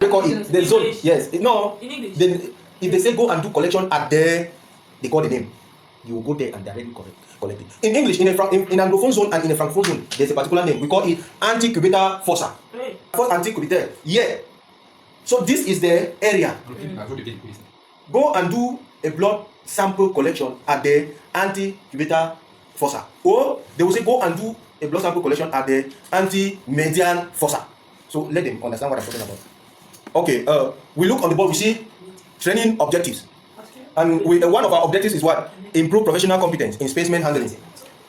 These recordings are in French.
They call it the zone. Yes. No. In English. Then if they say go and do collection at there, they call the name. You will go there and directly collect it. In English, in Anglophone zone and in a Francophone zone, there's a particular name. We call it anti-cubital fossa. Hey. First anti-cubital. Yeah. So this is the area. Go and do a blood sample collection at the anti-cubital fossa. Or they will say go and do a blood sample collection at the anti-median fossa. So let them understand what I'm talking about. Okay, we look on the board, we see training objectives. And one of our objectives is what? Improve professional competence in specimen handling.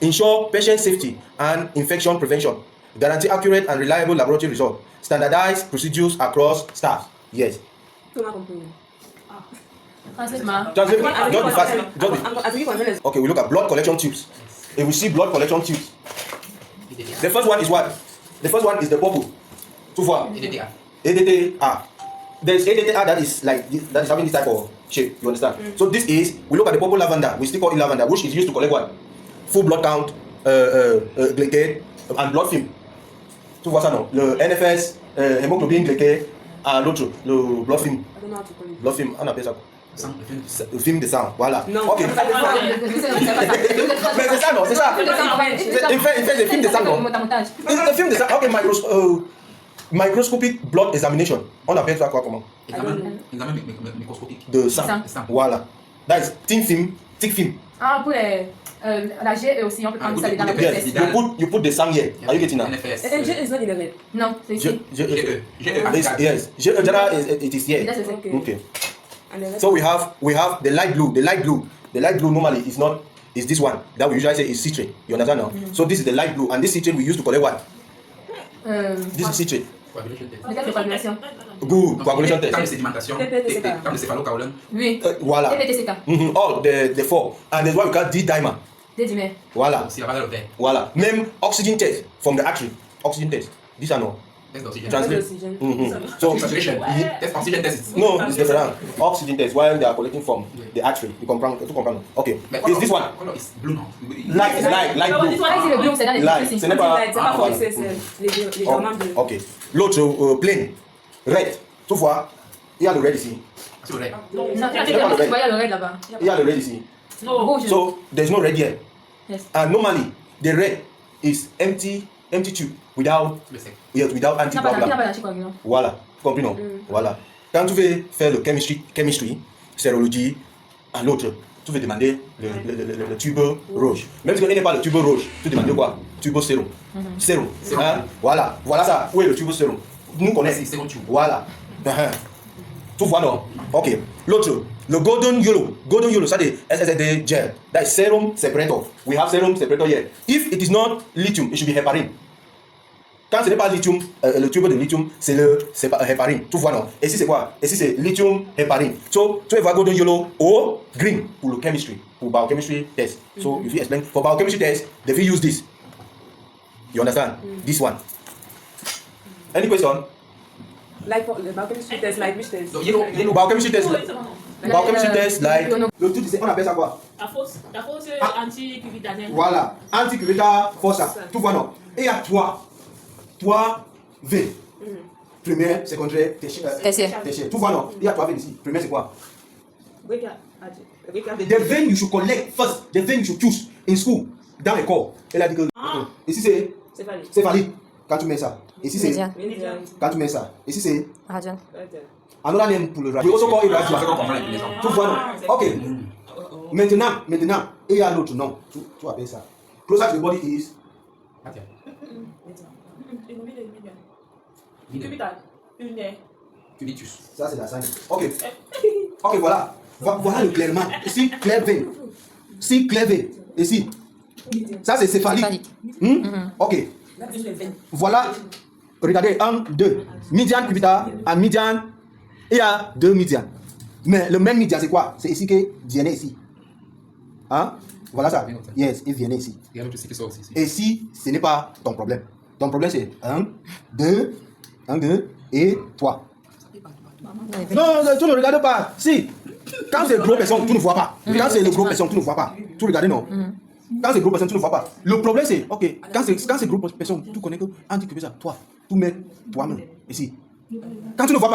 Ensure patient safety and infection prevention. Guarantee accurate and reliable laboratory results. Standardize procedures across staff. Yes. Translate, ma. Just be fast. Okay, we look at blood collection tubes. If we see blood collection tubes, the first one is what? The first one is the purple. Tu vois? ADTA. There's ADTA that is like this, that is having this type of shape. You understand? So this is, we look at the purple lavender. We still call it lavender, which is used to collect what? Full blood count, glycate, and blood film. Tu vois ça non? Le NFS, hémoglobine, glycate, et l'autre, le blood film. I don't know how to call it. Blood film, on appelle ça quoi? Le film de sang, voilà. Non. Ok. Mais c'est ça non? C'est ça. Il fait des films de sang non? Le film de sang. Ok, microscopic blood examination. On appelle ça quoi comment? Examen microscopique. De sang. Voilà. That is thin film, thick film. Ah, pour la G aussi, on peut prendre ça dans la Yes, you put the sang here. Are you getting that? NFS. And G is not in the red. Non, c'est ici. Yes. It is here. Okay. And the red. So we have the light blue. The light blue normally is this one that we usually say is citrate. You understand now? So this is the light blue, and this citrate we use to collect what? This is citrate. Le test de coagulation. Good. Coagulation test. Comme sédimentation, comme le céphalocaolone. Oui. Voilà. Et TCK. All the four. And there's what we call D-dimer. Dédimer. Voilà. Aussi la valeur de verre. Voilà. Même oxygen test from the artery. Oxygen test. These are no. Test d'oxygène. Translate. Oxygen. So Saturation. Test oxygène test. no, it's different. Oxygen test while they are collecting from the artery. You comprend? Okay. It's this one. Color is blue now. Light No, blue. this Ah, one c'est le bleu, c'est dans les Light. ici. Ce n'est pas. C'est pas voilà. pour les diamants bleus. Ok. L'autre plain. Red. Tu vois, il y a le red ici. C'est vrai. Non, tu vois, il y a le red là-bas. Il y a le red ici. No. Rouge. So there's no red here. Yes. And normally the red is empty tube without Le sec. without Qui n'a pas anticoagulant. d'anticoagulant. Voilà, tu comprends non? Voilà. Quand tu veux faire le chemistry, sérologie, à l'autre, tu veux demander le tube rouge. Même si ce n'est pas le tube rouge, tu demandes quoi? Tube sérum. Sérum. Hein? Voilà ça. Où est le tube sérum? Nous connaissons. C'est tube. Voilà. Tu vois non? Ok. L'autre, le golden yellow, ça c'est SSD gel. That is serum separator. We have serum separator here. If it is not lithium, it should be heparin. Quand ce n'est pas lithium, le tube de lithium, c'est heparin. Tu vois non? Et ici c'est quoi? Ici c'est lithium heparin. So tu vas golden yellow or green pour le chemistry, pour biochemistry test. So if you explain for biochemistry test, they will use this. You understand? This one. Any question? Like for the biochemistry test, like which test? Yellow. Biochemistry test. Biochemistry test like le truc c'est on appelle ça quoi? La fausse anti-cubitanelle. Voilà, anti-cubital fossa. Tu vois non? Et il y a trois V. Première, secondaire, tertiaire. Tu vois non? Il y a trois V ici. Première c'est quoi? The vein you should collect first, the vein you should choose in school, dans le corps. Elle a dit que ici c'est céphalique. Quand tu mets ça. Ici c'est quand tu mets ça. Ici c'est Radian. another name pour le radio. We also call it radio. Tu vois non? Ok. Maintenant, il y a l'autre nom. Tu appelles ça. Closer to the body is Cubitus. ça c'est la sangle. Ok, voilà. Voilà le clairement. Ici, clair veine. Ici, clair veine. Ici. Ça c'est céphalique. Ok. Voilà. Regardez, 1, 2. Médiane cubital à médiane. Il y a deux médianes. Mais le même médian c'est quoi? C'est ici que vient ici. Hein? Voilà ça. Yes, il vient ici. Et si ce n'est pas ton problème. Ton problème c'est 1, 2 et 3. Non, tu ne regardes pas. Si, quand c'est gros personne, tu ne vois pas. Quand c'est le gros personne, tu ne vois pas. Tu regardes non. Quand c'est gros personne, tu ne vois pas. Le problème c'est, ok, quand c'est gros personne, tu connais que anti-cubital, toi, tu mets toi-même ici. Quand tu ne vois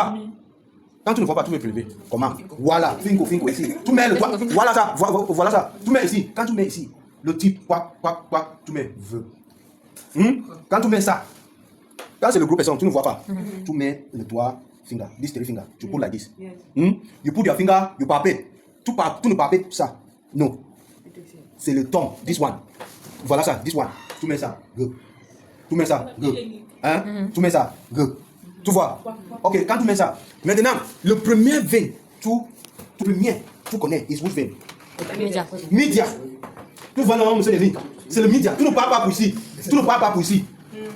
pas, tu veux prélever. Comment? Voilà, fingo ici. Tu mets le doigt. Voilà ça, voilà ça. Tu mets ici. Quand tu mets ici, le type, quoi, tu mets vœu. Quand tu mets ça, quand c'est le gros personne, tu ne vois pas. Tu mets le doigt, finger, this three finger. Tu pull like this. You put your finger, you palpate. Tu ne palpates ça. Non. C'est le ton, this one. Voilà ça, this one. Tu mets ça, go. Tu mets ça, go. Hein? Tu mets ça, go. Tu vois? Ok, quand tu mets ça. Maintenant, le premier vein, tu connais, is which vein? Média. Tu vois, non, monsieur Lévin, c'est le média. Tu ne parles pas pour ici.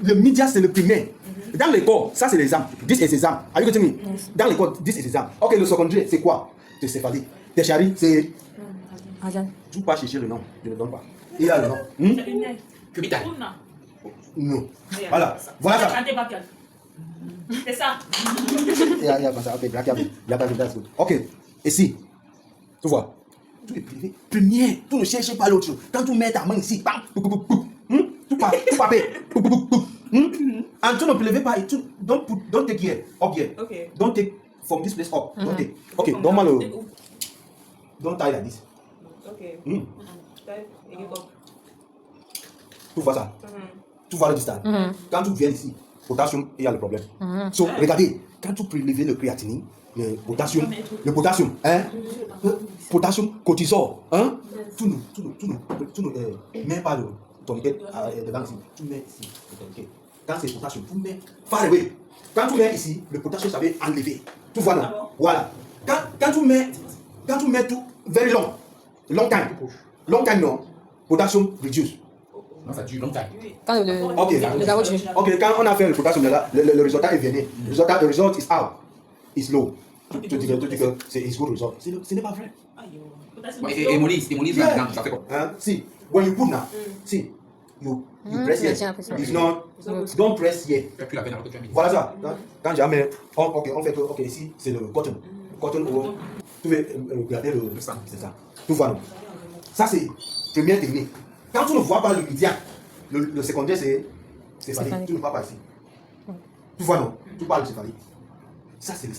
Le média, c'est le premier. Dans les corps, ça c'est l'exemple. This is example. Are you getting me? Dans les corps, this is example. Ok, le secondaire, c'est quoi? C'est céphalée. Tertiary, c'est. Tu ne peux pas chercher le nom. Je ne donne pas. Il y a le nom. Cubital. Non. Voilà. Voilà ça. C'est ça. Ok. Ici. Tu vois. Tu es privé. Premier. Tu ne cherches pas l'autre. Quand tu mets ta main ici, bam, tu papes. And tu ne prélèves pas. Don't take here. Up here. Okay. Don't take from this place up. Don't take. Ok. Donne-moi le. Don't tie like this. Okay. Tu vois ça. Tu vois le distance. Quand tu viens ici, potassium, il y a le problème. So, regardez, quand tu prélèves le créatinine, le potassium, potassium, cortisol, tu ne mets pas le tourniquet devant ici. Tu mets ici le tourniquet. Quand c'est potassium, tu mets far away. Quand tu mets ici, le potassium, ça va enlever. Tu vois non? Voilà. Quand tu mets tout very long time non, potassium reduce. Non, ça dure longtemps. Quand le garrot tue. Ok, quand on a fait le potassium là, le résultat est venu. Le résultat is out. Is low. Tu dis que c'est good result. Ce n'est pas vrai. Et Monis, ça fait quoi? See, when you put now, see, you press here. It's not, don't press here. Fais plus la peine alors que tu as mis. Voilà ça. Quand jamais, on fait que, ok, ici, c'est le cotton. Cotton, tu veux regarder le sang, c'est ça. Tu vois, non? Ça, c'est première technique. Quand tu ne vois pas le média, le secondaire, c'est céphalée. Tu ne vois pas ici. Tu vois, non? Tu parles de céphalée. Ça, c'est le